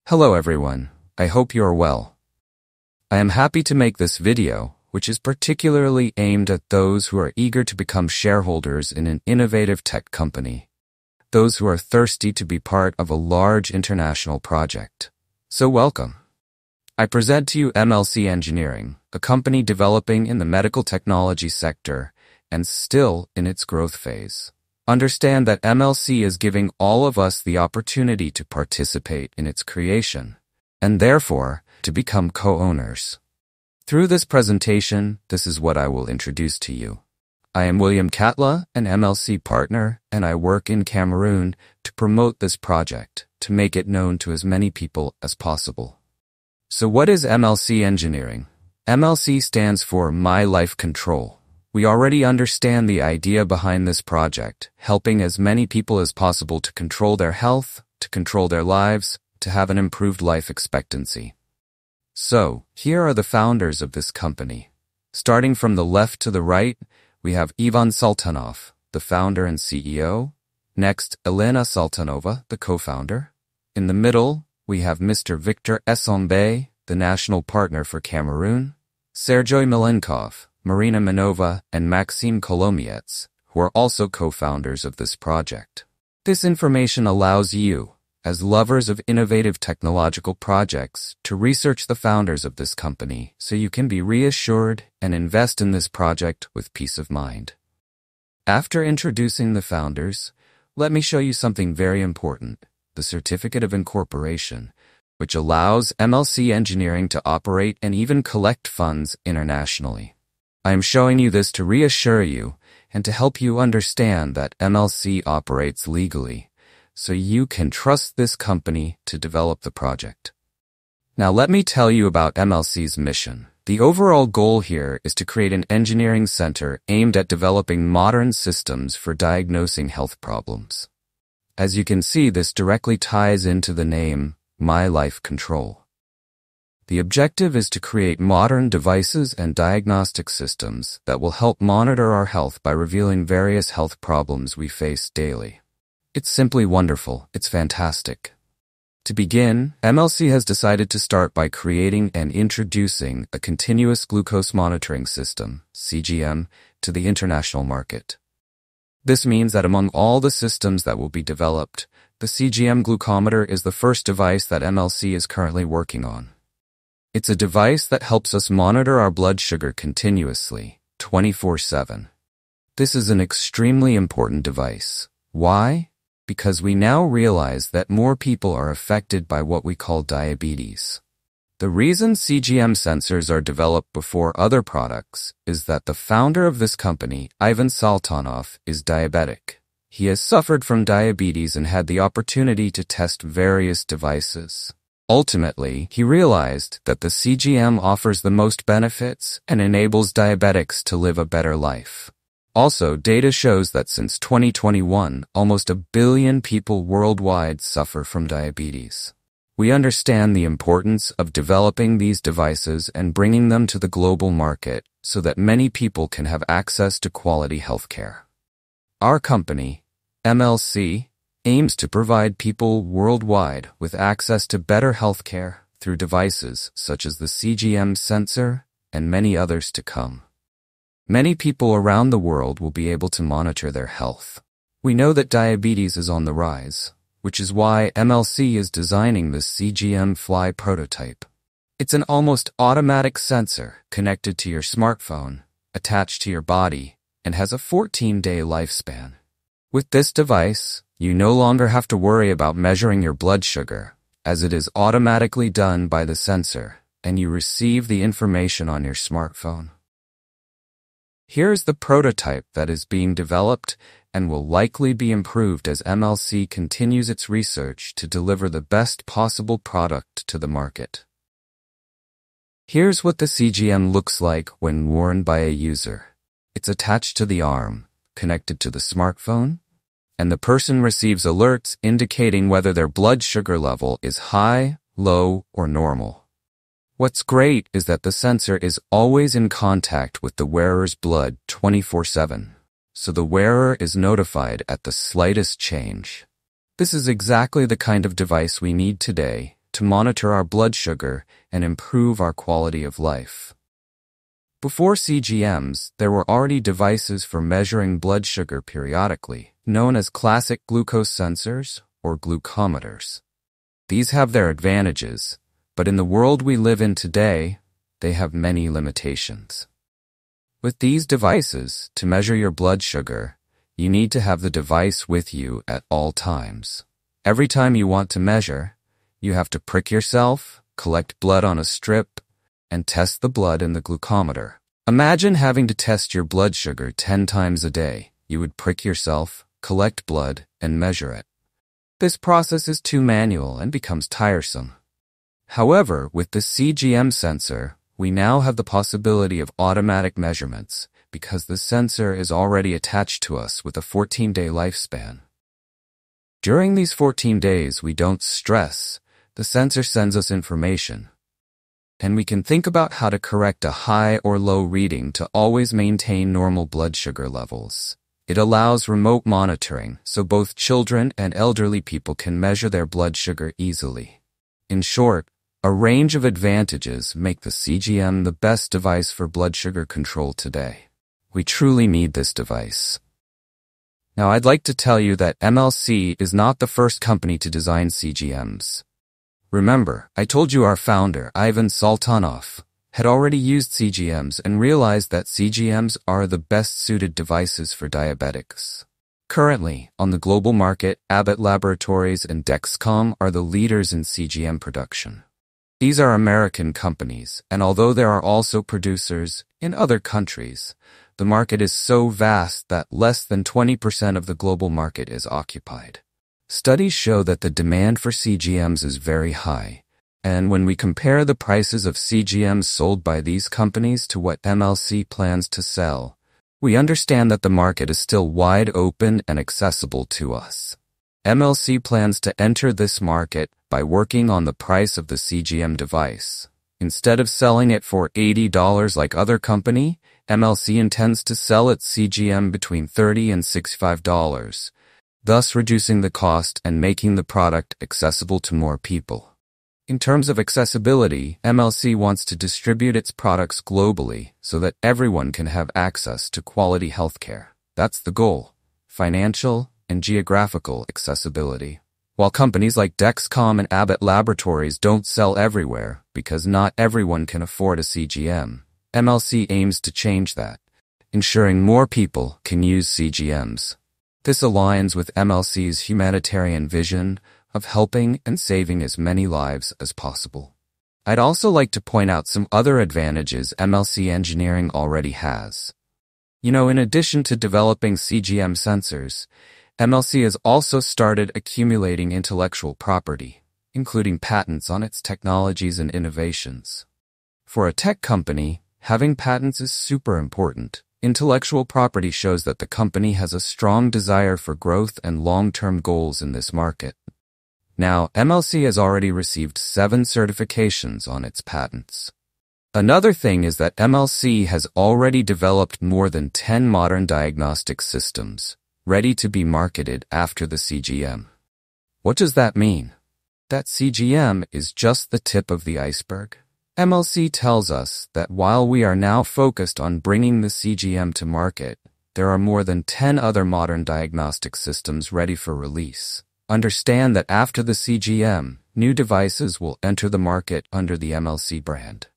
Hello everyone, I hope you are well. I am happy to make this video, which is particularly aimed at those who are eager to become shareholders in an innovative tech company, those who are thirsty to be part of a large international project. So welcome. I present to you MLC Engineering, a company developing in the medical technology sector and still in its growth phase. Understand that MLC is giving all of us the opportunity to participate in its creation, and therefore, to become co-owners. Through this presentation, this is what I will introduce to you. I am William Katla, an MLC partner, and I work in Cameroon to promote this project, to make it known to as many people as possible. So what is MLC Engineering? MLC stands for My Life Control. We already understand the idea behind this project, helping as many people as possible to control their health, to control their lives, to have an improved life expectancy. So, here are the founders of this company. Starting from the left to the right, we have Ivan Sultanov, the founder and CEO. Next, Elena Sultanova, the co-founder. In the middle, we have Mr. Victor Essombe, the national partner for Cameroon. Sergei Milenkov, Marina Manova, and Maxime Kolomiets, who are also co-founders of this project. This information allows you, as lovers of innovative technological projects, to research the founders of this company so you can be reassured and invest in this project with peace of mind. After introducing the founders, let me show you something very important, the Certificate of Incorporation, which allows MLC Engineering to operate and even collect funds internationally. I am showing you this to reassure you and to help you understand that MLC operates legally, so you can trust this company to develop the project. Now let me tell you about MLC's mission. The overall goal here is to create an engineering center aimed at developing modern systems for diagnosing health problems. As you can see, this directly ties into the name, My Life Control. The objective is to create modern devices and diagnostic systems that will help monitor our health by revealing various health problems we face daily. It's simply wonderful. It's fantastic. To begin, MLC has decided to start by creating and introducing a continuous glucose monitoring system, CGM, to the international market. This means that among all the systems that will be developed, the CGM glucometer is the first device that MLC is currently working on. It's a device that helps us monitor our blood sugar continuously, 24/7. This is an extremely important device. Why? Because we now realize that more people are affected by what we call diabetes. The reason CGM sensors are developed before other products is that the founder of this company, Ivan Sultanov, is diabetic. He has suffered from diabetes and had the opportunity to test various devices. Ultimately, he realized that the CGM offers the most benefits and enables diabetics to live a better life. Also, data shows that since 2021, almost 1 billion people worldwide suffer from diabetes. We understand the importance of developing these devices and bringing them to the global market so that many people can have access to quality healthcare. Our company, MLC, aims to provide people worldwide with access to better healthcare through devices such as the CGM sensor and many others to come. Many people around the world will be able to monitor their health. We know that diabetes is on the rise, which is why MLC is designing this CGM Fly prototype. It's an almost automatic sensor connected to your smartphone, attached to your body, and has a 14-day lifespan. With this device, you no longer have to worry about measuring your blood sugar, as it is automatically done by the sensor, and you receive the information on your smartphone. Here's the prototype that is being developed and will likely be improved as MLC continues its research to deliver the best possible product to the market. Here's what the CGM looks like when worn by a user. It's attached to the arm, connected to the smartphone, and the person receives alerts indicating whether their blood sugar level is high, low, or normal. What's great is that the sensor is always in contact with the wearer's blood 24/7, so the wearer is notified at the slightest change. This is exactly the kind of device we need today to monitor our blood sugar and improve our quality of life. Before CGMs, there were already devices for measuring blood sugar periodically, known as classic glucose sensors or glucometers. These have their advantages, but in the world we live in today, they have many limitations. With these devices, to measure your blood sugar, you need to have the device with you at all times. Every time you want to measure, you have to prick yourself, collect blood on a strip, and test the blood in the glucometer. Imagine having to test your blood sugar 10 times a day. You would prick yourself, collect blood, and measure it. This process is too manual and becomes tiresome. However, with the CGM sensor, we now have the possibility of automatic measurements because the sensor is already attached to us with a 14-day lifespan. During these 14 days, we don't stress. The sensor sends us information, and we can think about how to correct a high or low reading to always maintain normal blood sugar levels. It allows remote monitoring, so both children and elderly people can measure their blood sugar easily. In short, a range of advantages make the CGM the best device for blood sugar control today. We truly need this device. Now, I'd like to tell you that MLC is not the first company to design CGMs. Remember, I told you our founder, Ivan Sultanov, had already used CGMs and realized that CGMs are the best-suited devices for diabetics. Currently, on the global market, Abbott Laboratories and Dexcom are the leaders in CGM production. These are American companies, and although there are also producers in other countries, the market is so vast that less than 20% of the global market is occupied. Studies show that the demand for CGMs is very high, and when we compare the prices of CGMs sold by these companies to what MLC plans to sell, we understand that the market is still wide open and accessible to us. MLC plans to enter this market by working on the price of the CGM device. Instead of selling it for $80 like other company, MLC intends to sell its CGM between $30 and $65, thus reducing the cost and making the product accessible to more people. In terms of accessibility, MLC wants to distribute its products globally so that everyone can have access to quality healthcare. That's the goal: financial and geographical accessibility. While companies like Dexcom and Abbott Laboratories don't sell everywhere because not everyone can afford a CGM, MLC aims to change that, ensuring more people can use CGMs. This aligns with MLC's humanitarian vision of helping and saving as many lives as possible. I'd also like to point out some other advantages MLC Engineering already has. In addition to developing CGM sensors, MLC has also started accumulating intellectual property, including patents on its technologies and innovations. For a tech company, having patents is super important. Intellectual property shows that the company has a strong desire for growth and long-term goals in this market. Now, MLC has already received 7 certifications on its patents. Another thing is that MLC has already developed more than 10 modern diagnostic systems, ready to be marketed after the CGM. What does that mean? That CGM is just the tip of the iceberg. MLC tells us that while we are now focused on bringing the CGM to market, there are more than 10 other modern diagnostic systems ready for release. Understand that after the CGM, new devices will enter the market under the MLC brand.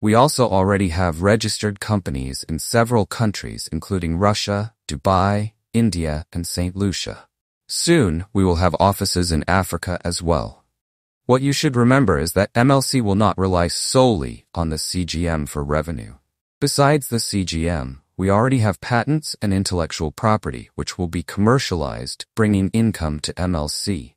We also already have registered companies in several countries, including Russia, Dubai, India, and St. Lucia. Soon, we will have offices in Africa as well. What you should remember is that MLC will not rely solely on the CGM for revenue. Besides the CGM, we already have patents and intellectual property which will be commercialized, bringing income to MLC.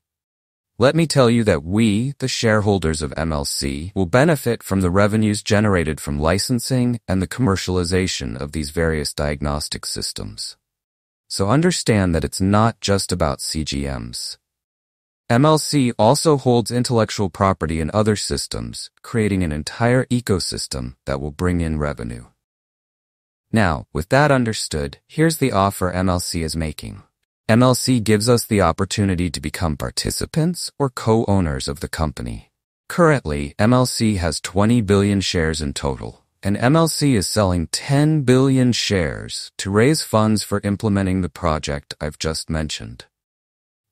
Let me tell you that we, the shareholders of MLC, will benefit from the revenues generated from licensing and the commercialization of these various diagnostic systems. So understand that it's not just about CGMs. MLC also holds intellectual property in other systems, creating an entire ecosystem that will bring in revenue. Now, with that understood, here's the offer MLC is making. MLC gives us the opportunity to become participants or co-owners of the company. Currently, MLC has 20 billion shares in total, and MLC is selling 10 billion shares to raise funds for implementing the project I've just mentioned.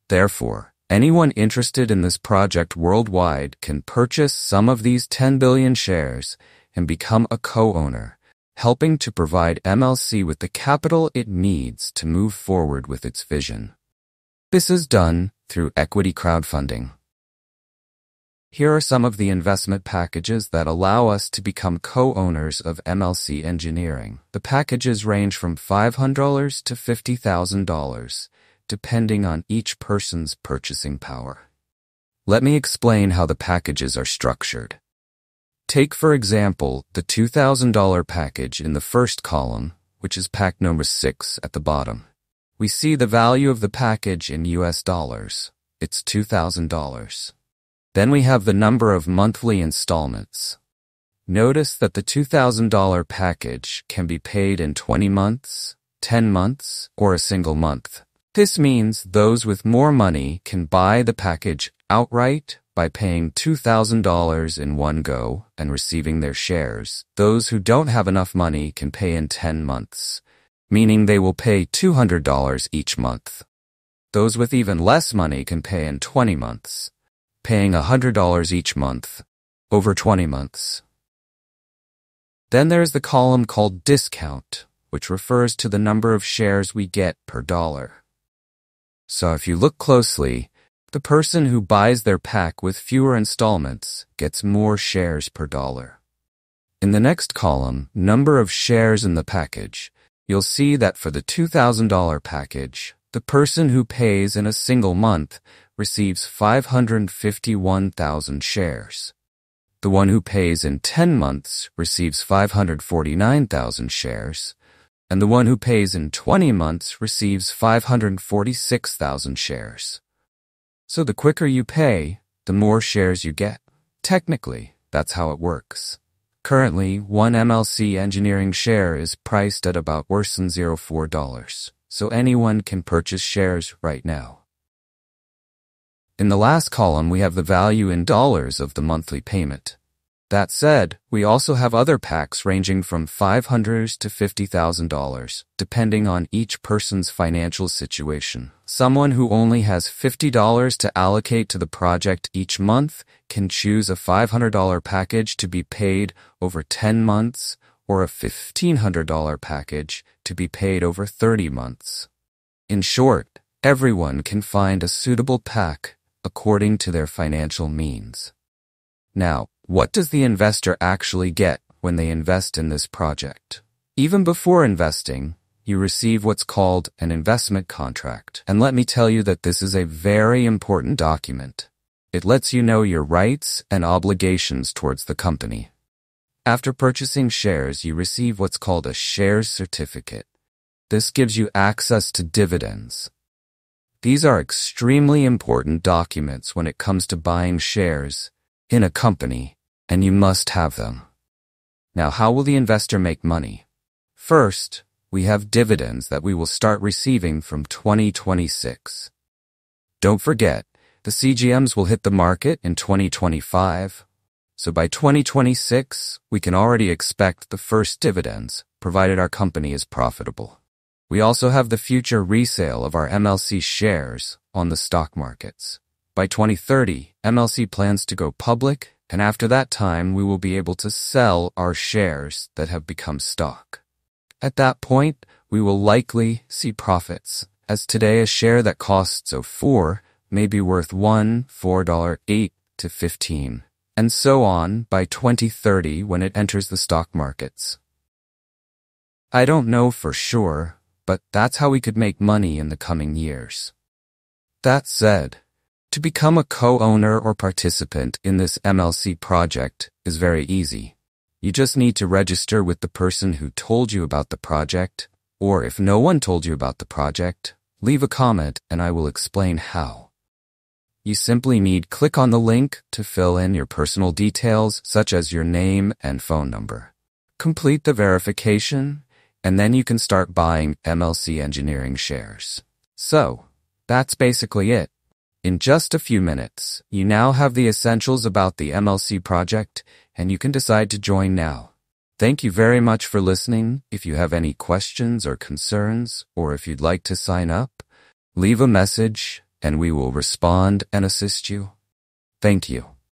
Therefore, anyone interested in this project worldwide can purchase some of these 10 billion shares and become a co-owner, helping to provide MLC with the capital it needs to move forward with its vision. This is done through equity crowdfunding. Here are some of the investment packages that allow us to become co-owners of MLC Engineering. The packages range from $500 to $50,000, depending on each person's purchasing power. Let me explain how the packages are structured. Take, for example, the $2,000 package in the first column, which is pack number 6 at the bottom. We see the value of the package in US dollars. It's $2,000. Then we have the number of monthly installments. Notice that the $2,000 package can be paid in 20 months, 10 months, or a single month. This means those with more money can buy the package outright by paying $2,000 in one go and receiving their shares. Those who don't have enough money can pay in 10 months, meaning they will pay $200 each month. Those with even less money can pay in 20 months, paying $100 each month, over 20 months. Then there's the column called discount, which refers to the number of shares we get per dollar. So if you look closely, the person who buys their pack with fewer installments gets more shares per dollar. In the next column, number of shares in the package, you'll see that for the $2,000 package, the person who pays in a single month receives 551,000 shares. The one who pays in 10 months receives 549,000 shares, and the one who pays in 20 months receives 546,000 shares. So the quicker you pay, the more shares you get. Technically, that's how it works. Currently, one MLC Engineering share is priced at about worse than $0.04, so anyone can purchase shares right now. In the last column, we have the value in dollars of the monthly payment. That said, we also have other packs ranging from $500 to $50,000, depending on each person's financial situation. Someone who only has $50 to allocate to the project each month can choose a $500 package to be paid over 10 months or a $1,500 package to be paid over 30 months. In short, everyone can find a suitable pack according to their financial means. Now, what does the investor actually get when they invest in this project? Even before investing, you receive what's called an investment contract. And let me tell you that this is a very important document. It lets you know your rights and obligations towards the company. After purchasing shares, you receive what's called a shares certificate. This gives you access to dividends. These are extremely important documents when it comes to buying shares in a company, and you must have them. Now, how will the investor make money? First, we have dividends that we will start receiving from 2026. Don't forget, the CGMs will hit the market in 2025, so by 2026, we can already expect the first dividends, provided our company is profitable. We also have the future resale of our MLC shares on the stock markets. By 2030, MLC plans to go public, and after that time, we will be able to sell our shares that have become stock. At that point, we will likely see profits, as today a share that costs $4 may be worth $4.08 to $15, and so on by 2030 when it enters the stock markets. I don't know for sure, but that's how we could make money in the coming years. That said, to become a co-owner or participant in this MLC project is very easy. You just need to register with the person who told you about the project, or if no one told you about the project, leave a comment and I will explain how. You simply need click on the link to fill in your personal details such as your name and phone number. Complete the verification, and then you can start buying MLC Engineering shares. So, that's basically it. In just a few minutes, you now have the essentials about the MLC project, and you can decide to join now. Thank you very much for listening. If you have any questions or concerns, or if you'd like to sign up, leave a message and we will respond and assist you. Thank you.